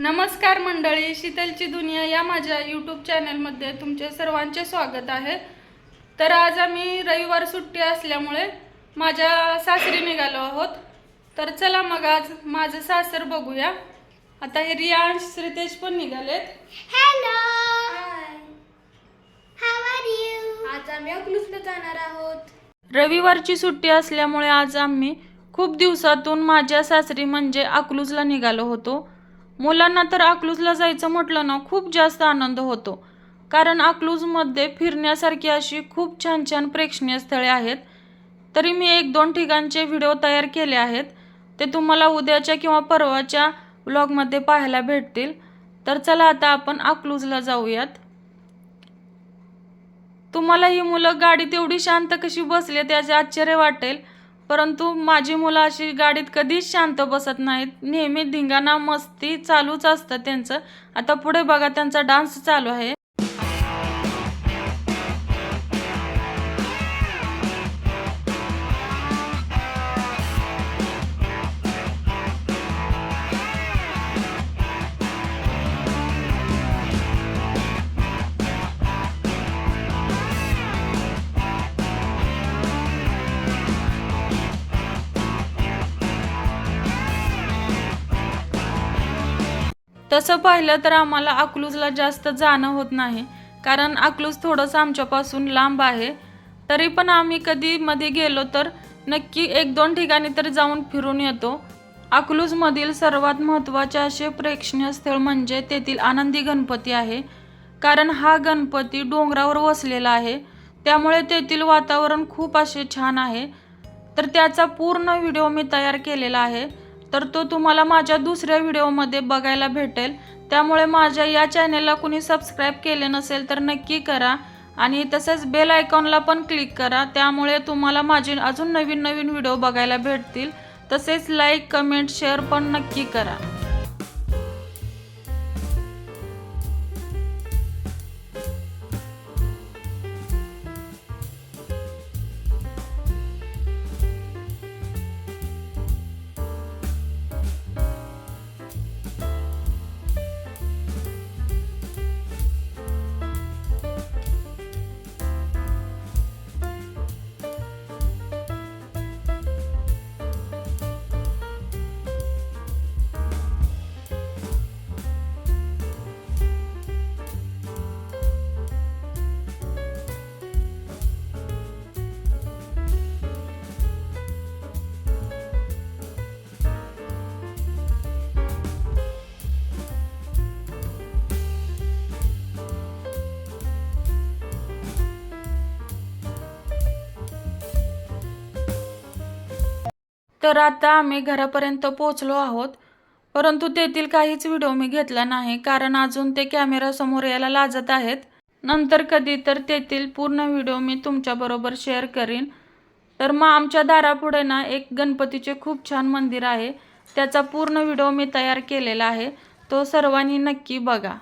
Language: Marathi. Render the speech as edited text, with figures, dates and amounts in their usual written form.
नमस्कार मंडळी, शीतलची दुनिया या माझ्या यूट्यूब चॅनलमध्ये तुमचे सर्वांचे स्वागत आहे। तर आज आम्ही रविवार सुट्टी असल्यामुळे माझ्या सासरी निघालो आहोत। तर चला मग आज माझं सासर बघूया। आता हे रियांश श्रीतेश पण निघालेत। Hello, how are you? आज आम्ही अकलूजला जाणार आहोत। रविवारची सुट्टी असल्यामुळे आज आम्ही खूप दिवसातून माझ्या सासरी म्हणजे अकलूजला निघालो होतो। मुलांना तर अकलूजला जायचं म्हटलं ना खूप जास्त आनंद होतो, कारण अकलूजमध्ये फिरण्यासारखी अशी खूप छान छान प्रेक्षणीय स्थळे आहेत। तरी मी 1-2 ठिकाणचे व्हिडिओ तयार केले आहेत, ते तुम्हाला उद्याच्या किंवा परवाच्या व्लॉगमध्ये पाहायला भेटतील। तर चला आता आपण अकलूजला जाऊयात। तुम्हाला ही मुलं गाडीत एवढी शांत कशी बसले त्याचे आश्चर्य वाटेल, परंतु माझी मुलं अशी गाडीत कधीच शांत बसत नाहीत। नेहमी धिंगाणा मस्ती चालूच असतं त्यांचं। आता पुढे बघा त्यांचा डान्स चालू आहे। तसं पाहिलं तर आम्हाला अकलूजला जास्त जाणं होत नाही, कारण अकलूज थोडंसं आमच्यापासून लांब आहे। तरी पण आम्ही कधी मध्ये गेलो तर नक्की 1-2 ठिकाणी तर जाऊन फिरून येतो। अकलूजमधील सर्वात महत्त्वाचे असे प्रेक्षणीय स्थळ म्हणजे तेथील आनंदी गणपती आहे, कारण हा गणपती डोंगरावर वसलेला आहे, त्यामुळे तेथील वातावरण खूप असे छान आहे। तर त्याचा पूर्ण व्हिडिओ मी तयार केलेला आहे, तर तो तुम्हाला माझ्या दुसऱ्या व्हिडिओमध्ये बघायला भेटेल। त्यामुळे माझ्या या चॅनलला कुणी सबस्क्राइब केले नसेल तर नक्की करा, आणि तसेच बेल आयकॉनला पण क्लिक करा, त्यामुळे तुम्हाला माझे अजून नवीन नवीन व्हिडिओ बघायला भेटतील। तसेच लाईक कमेंट शेअर पण नक्की करा। तर आता आम्ही घरापर्यंत पोहोचलो आहोत, परंतु तेथील काहीच व्हिडिओ मी घेतला नाही, कारण अजून ते कॅमेरा समोर यायला लाजत आहेत। नंतर कधी तर तेथील पूर्ण व्हिडिओ मी तुमच्याबरोबर शेअर करीन। तर मग आमच्या दारापुढे ना एक गणपतीचे खूप छान मंदिर आहे, त्याचा पूर्ण व्हिडिओ मी तयार केलेला आहे, तो सर्वांनी नक्की बघा।